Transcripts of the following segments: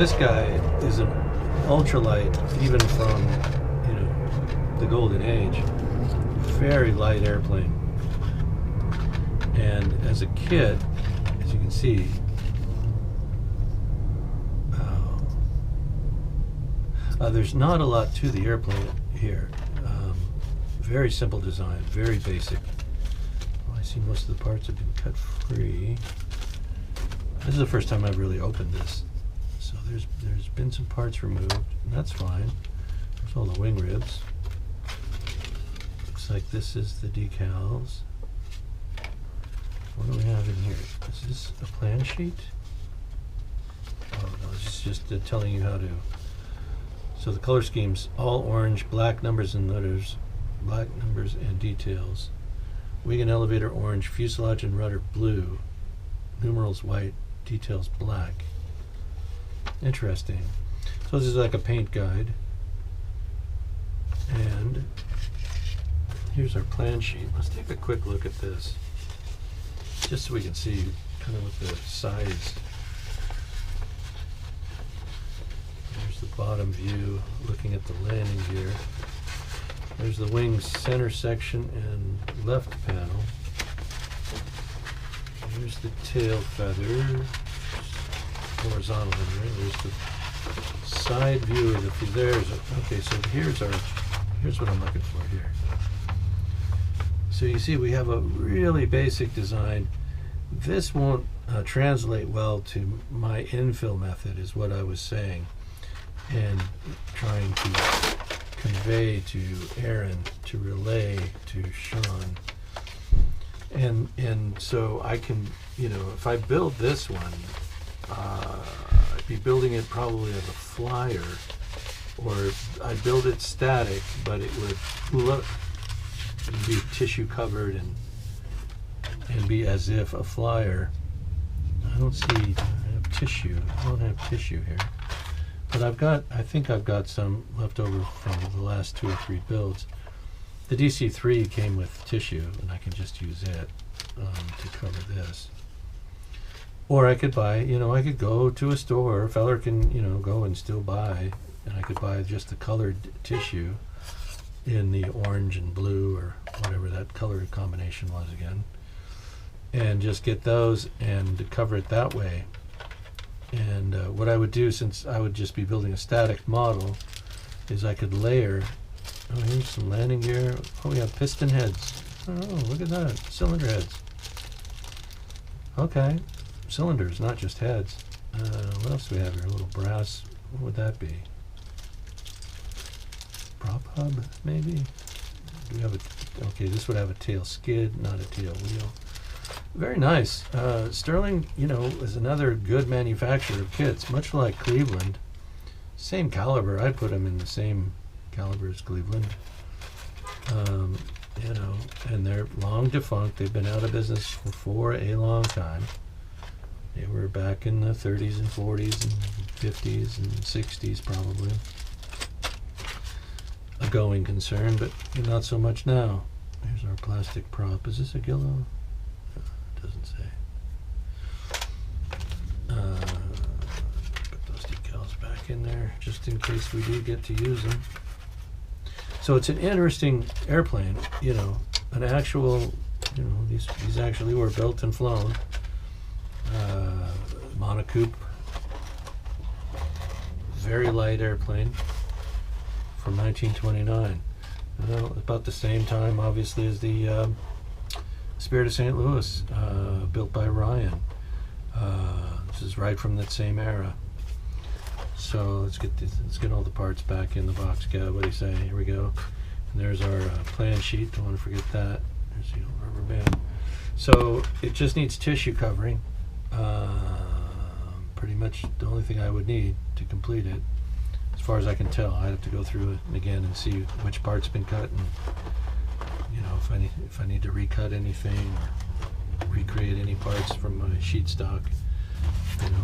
This guy is an ultralight, even from, the golden age. Very light airplane. And as a kid, as you can see, there's not a lot to the airplane here. Very simple design, very basic. Well, I see most of the parts have been cut free. This is the first time I've really opened this. So there's been some parts removed, and that's fine. There's all the wing ribs. Looks like this is the decals. What do we have in here? Is this a plan sheet? Oh no, it's just telling you how to. So the color schemes, all orange, black numbers and letters, black numbers and details. Wing and elevator orange, fuselage and rudder blue, numerals white, details black. Interesting. So this is like a paint guide. And here's our plan sheet. Let's take a quick look at this, just so we can see kind of what the size. There's the bottom view, looking at the landing gear. There's the wing center section and left panel. Here's the tail feather, horizontal in there. There's the side view of the okay, so here's what I'm looking for here. So you see we have a really basic design. This won't translate well to my infill method, is what I was saying, and trying to convey to Aaron, to relay to Sean. And so I can, if I build this one, I'd be building it probably as a flyer, or I'd build it static, but it would look and be tissue covered and be as if a flyer. I don't see, I have tissue. I don't have tissue here. But I think I've got some left over from the last 2 or 3 builds. The DC-3 came with tissue, and I can just use it to cover this. Or I could buy, I could go to a store, a feller can, go and still buy, and I could buy just the colored tissue in the orange and blue, or whatever that color combination was again, and just get those and cover it that way. And what I would do, since I would just be building a static model, is I could layer. Oh, here's some landing gear. Oh, we have piston heads. Oh, look at that. Cylinder heads. Okay. Cylinders, not just heads. What else do we have here? A little brass. What would that be? Prop hub, maybe? Do we have a... Okay, this would have a tail skid, not a tail wheel. Very nice. Sterling, is another good manufacturer of kits, much like Cleveland. Same caliber. I'd put them in the same caliber as Cleveland. And they're long defunct. They've been out of business for a long time. They were back in the 30s and 40s and 50s and 60s probably. A going concern, but not so much now. Here's our plastic prop. Is this a Gillo? Doesn't say. Put those decals back in there just in case we do get to use them. So it's an interesting airplane, an actual, these actually were built and flown. Monocoupe, very light airplane from 1929. About the same time, obviously, as the Spirit of St. Louis, built by Ryan. This is right from that same era. So let's get all the parts back in the box cab. What do you say? Here we go. And there's our plan sheet. Don't want to forget that. There's the old rubber band. So it just needs tissue covering. Pretty much the only thing I would need to complete it, as far as I can tell. I'd have to go through it again and see which part's been cut, and if I need to recut anything or recreate any parts from my sheet stock.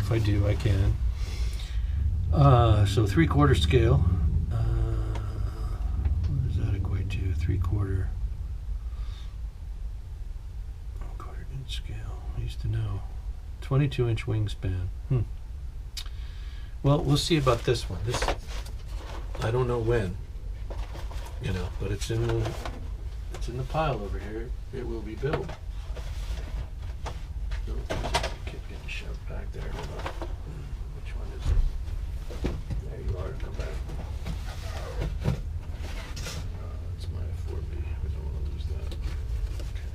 If I do, I can. So 3/4 scale. What does that equate to? 3/4 inch scale. I used to know. 22-inch wingspan. Well, we'll see about this one. This, I don't know when, you know, but it's in the pile over here. It will be built. Oh, there's a kid getting shoved back there. Hold on. Which one is it? There you are. Come back. It's my 4B. We don't want to lose that. Okay.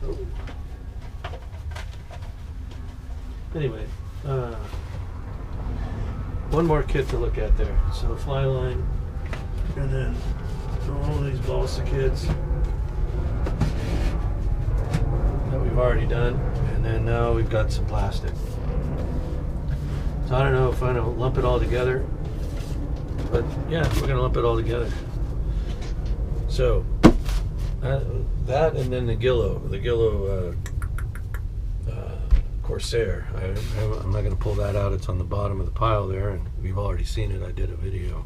Oh. Anyway, one more kit to look at there. So Flyline, and then all these balsa kits that we've already done, and then now we've got some plastic. So I don't know if I'm gonna lump it all together, but yeah, we're gonna lump it all together. So that, and then the Gillo Corsair. I'm not going to pull that out. It's on the bottom of the pile there, and we've already seen it. I did a video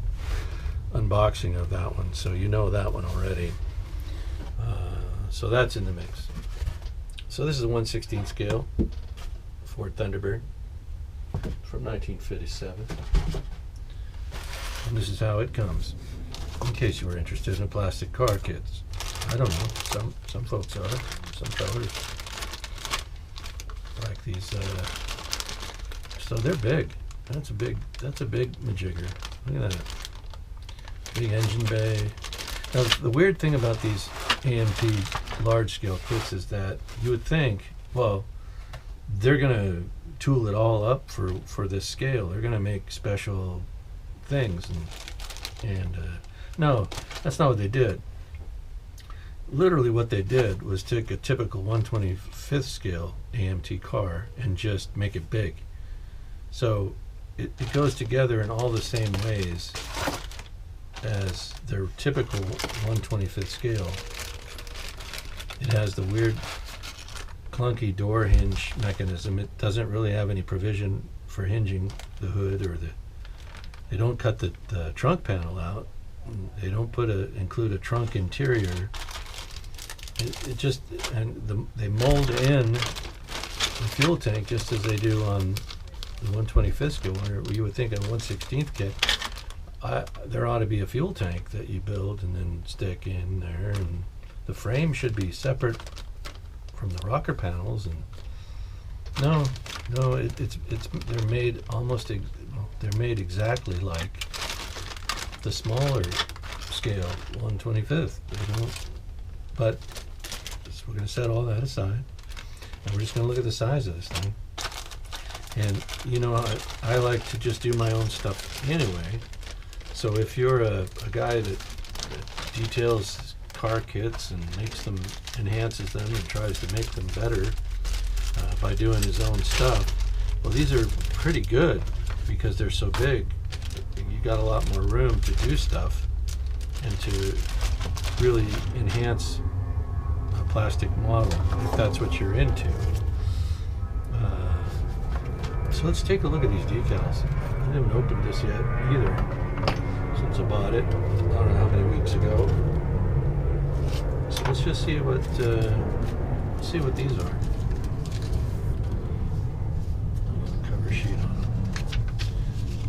unboxing of that one, so you know that one already. So that's in the mix. So this is a 1/16 scale Ford Thunderbird from 1957. And this is how it comes, in case you were interested in plastic car kits. I don't know, some folks are, some fellas like these, so they're big. That's a big majigger. Look at that. Big engine bay. Now the weird thing about these AMT large scale kits is that you would think, well, they're gonna tool it all up for this scale. They're gonna make special things, and no, that's not what they did. Literally what they did was take a typical 1/25th scale AMT car and just make it big. So it goes together in all the same ways as their typical 1/25th scale. It has the weird clunky door hinge mechanism. It doesn't really have any provision for hinging the hood, or they don't cut the trunk panel out. They don't include a trunk interior. It just, and they mold in the fuel tank just as they do on the 1/25th scale, where you would think on a 1/16th kit, there ought to be a fuel tank that you build and then stick in there, and the frame should be separate from the rocker panels. And no, they're made they're made exactly like the smaller scale 1/25th. They don't, but we're going to set all that aside, and we're just going to look at the size of this thing. And you know, I like to just do my own stuff anyway. So if you're a guy that details car kits and makes them, enhances them, and tries to make them better by doing his own stuff, well, these are pretty good because they're so big. You got a lot more room to do stuff and to really enhance a plastic model, if that's what you're into. So let's take a look at these decals. I haven't opened this yet either since I bought it, I don't know how many weeks ago. So let's just see what these are. Cover sheet on them.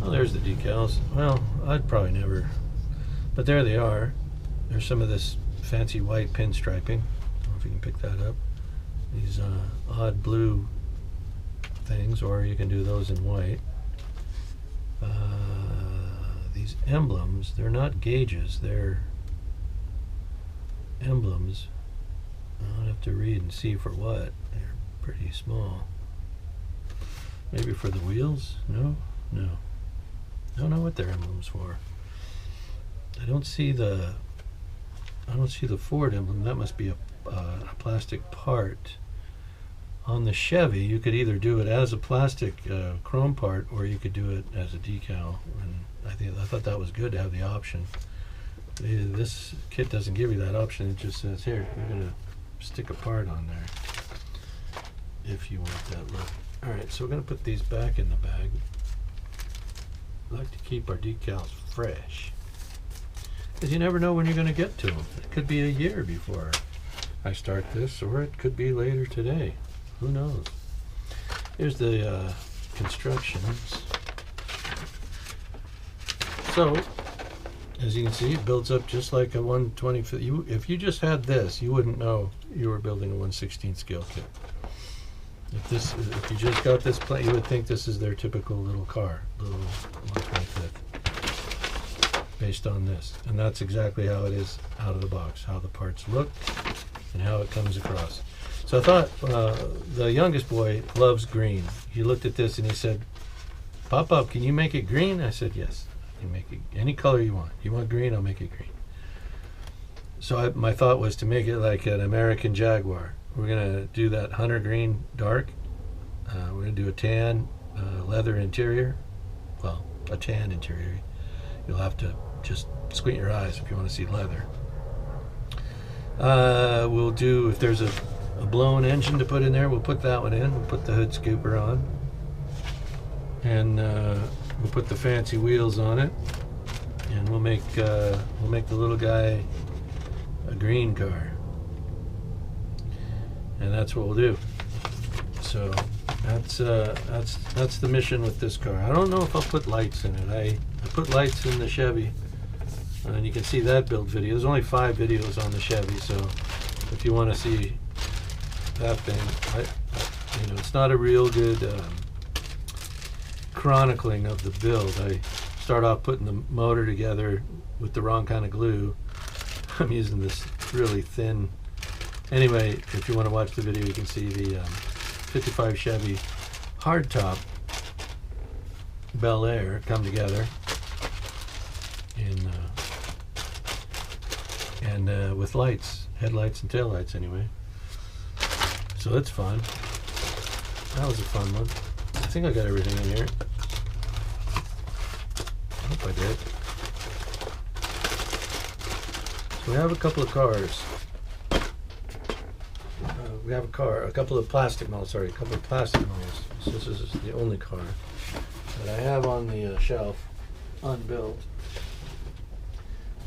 Oh, there's the decals. Well, I'd probably never, but there they are. There's some of this fancy white pinstriping. I don't know if you can pick that up. These odd blue things, or you can do those in white. These emblems, they're not gauges, they're emblems. I'll have to read and see for what. They're pretty small. Maybe for the wheels? No. I don't know what they're emblems for. I don't see the Ford emblem. That must be a plastic part. On the Chevy, you could either do it as a plastic chrome part, or you could do it as a decal. And I thought that was good to have the option. This kit doesn't give you that option. It just says, here, you're going to stick a part on there if you want that look. All right, so we're going to put these back in the bag. I like to keep our decals fresh, because you never know when you're going to get to them. It could be a year before I start this, or it could be later today. Who knows? Here's the constructions. So, as you can see, it builds up just like a 1/25. If you just had this, you wouldn't know you were building a 1/16 scale kit. If you just got this plane, you would think this is their typical little car, little 1/25th, based on this. And that's exactly how it is out of the box, how the parts look and how it comes across. So I thought, the youngest boy loves green. He looked at this and he said, "Pop-Up, can you make it green?" I said, "Yes, you make it any color you want. You want green, I'll make it green." So my thought was to make it like an American Jaguar. We're going to do that hunter green dark. We're going to do a tan leather interior. Well, a tan interior. You'll have to just squint your eyes if you want to see leather. We'll do, if there's a blown engine to put in there, we'll put that one in. We'll put the hood scooper on. And we'll put the fancy wheels on it. And we'll make the little guy a green car. And that's what we'll do. So that's the mission with this car. I don't know if I'll put lights in it. I put lights in the Chevy, and you can see that build video. There's only 5 videos on the Chevy, so if you want to see that thing, it's not a real good chronicling of the build. I start off putting the motor together with the wrong kind of glue. I'm using this really thin. Anyway, if you want to watch the video, you can see the 55 Chevy hardtop Bel Air come together with lights, headlights and taillights anyway. So it's fun. That was a fun one. I think I got everything in here. I hope I did. So we have a couple of cars. We have a couple of plastic models. So this is the only car that I have on the shelf, unbuilt.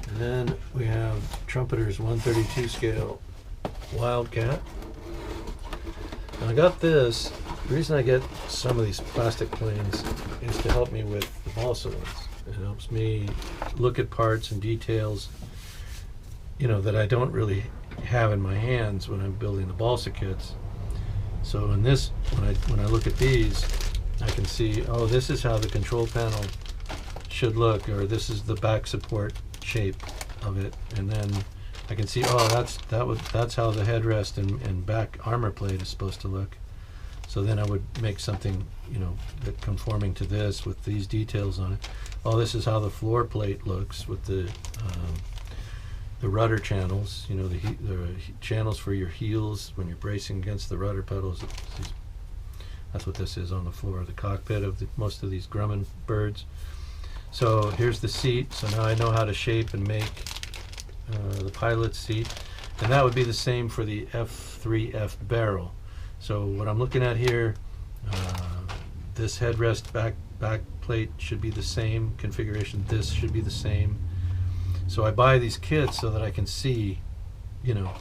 And then we have Trumpeter's 1/32 scale Wildcat. And I got this. The reason I get some of these plastic planes is to help me with the balsa ones. It helps me look at parts and details, that I don't really have in my hands when I'm building the balsa kits. So in this, when I look at these, I can see, oh, this is how the control panel should look, or this is the back support shape of it, and then I can see, oh, that's how the headrest and back armor plate is supposed to look. So then I would make something, that conforming to this with these details on it. Oh, this is how the floor plate looks with the rudder channels, the channels for your heels when you're bracing against the rudder pedals. That's what this is on the floor of the cockpit of most of these Grumman birds. So here's the seat. So now I know how to shape and make the pilot's seat. And that would be the same for the F3F barrel. So what I'm looking at here, this headrest back plate should be the same configuration. This should be the same. So I buy these kits so that I can see,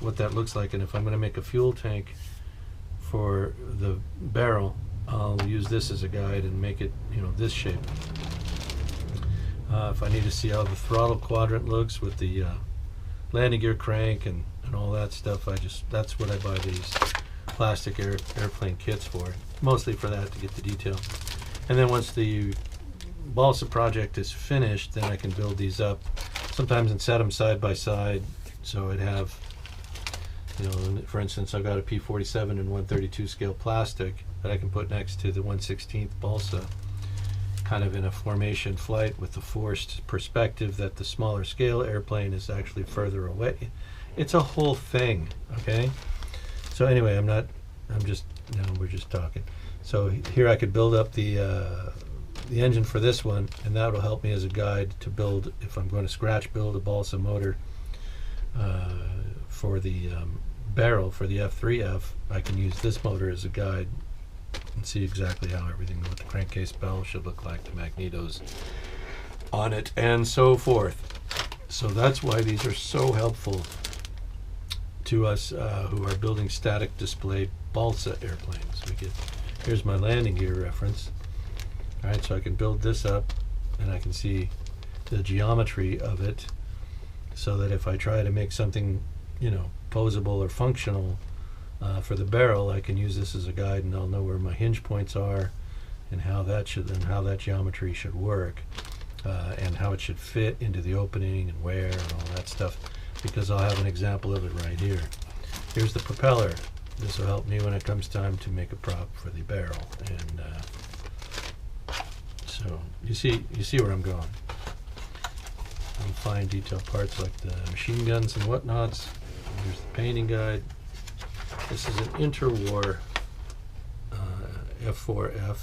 what that looks like. And if I'm going to make a fuel tank for the barrel, I'll use this as a guide and make it, this shape. If I need to see how the throttle quadrant looks with the landing gear crank and all that stuff, that's what I buy these plastic airplane kits for. Mostly for that, to get the detail. And then once the balsa project is finished, then I can build these up. Sometimes and set them side by side, so I'd have, for instance, I've got a P47 and 1/32 scale plastic that I can put next to the 1/16 balsa, kind of in a formation flight with the forced perspective that the smaller scale airplane is actually further away. It's a whole thing, okay? So anyway, we're just talking. So here I could build up the engine for this one, and that will help me as a guide to build, if I'm going to scratch build a balsa motor for the barrel for the F3F, I can use this motor as a guide and see exactly how everything, what the crankcase bell should look like, the magnetos on it, and so forth. So that's why these are so helpful to us who are building static display balsa airplanes. We get Here's my landing gear reference. All right, so I can build this up, and I can see the geometry of it, so that if I try to make something, you know, posable or functional for the barrel, I can use this as a guide, and I'll know where my hinge points are, and how that geometry should work, and how it should fit into the opening, and where, and all that stuff, because I'll have an example of it right here. Here's the propeller. This will help me when it comes time to make a prop for the barrel, and so you see where I'm going. And fine detail parts like the machine guns and whatnots. Here's the painting guide. This is an interwar F4F.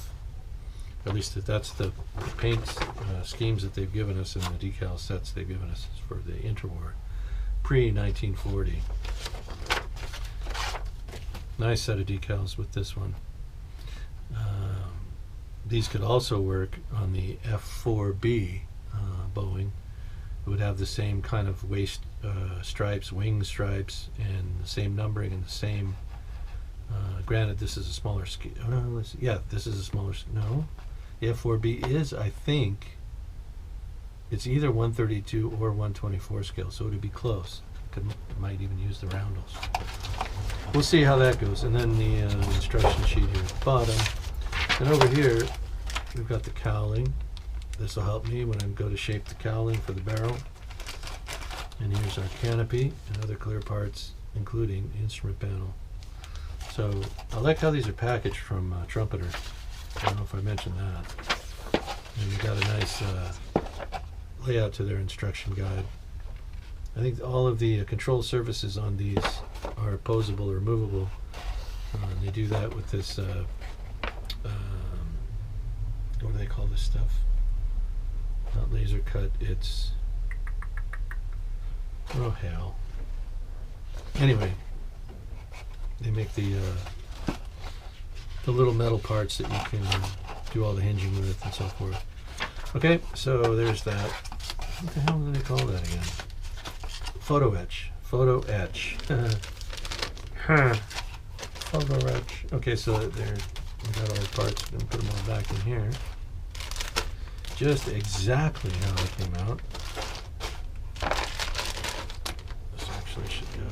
At least that's the paint schemes that they've given us, and the decal sets they've given us for the interwar pre-1940. Nice set of decals with this one. These could also work on the F4B Boeing. It would have the same kind of waist stripes, wing stripes, and the same numbering and the same. Granted, this is a smaller scale. Yeah, this is a smaller. No, the F4B is, I think, it's either 132 or 124 scale, so it would be close. Might even use the roundels. We'll see how that goes. And then the instruction sheet here at the bottom. And over here, we've got the cowling. This will help me when I go to shape the cowling for the barrel. And here's our canopy and other clear parts, including the instrument panel. So I like how these are packaged from Trumpeter. I don't know if I mentioned that. And they got a nice layout to their instruction guide. I think all of the control surfaces on these are posable or movable. They do that with this, what do they call this stuff? Not laser cut, it's, oh hell. Anyway, they make the little metal parts that you can do all the hinging with and so forth. Okay, so there's that. What the hell do they call that again? Photo etch. Photo etch. Photo etch. Okay, so there we got all the parts. We're gonna put them all back in here. Just exactly how they came out. This actually should go.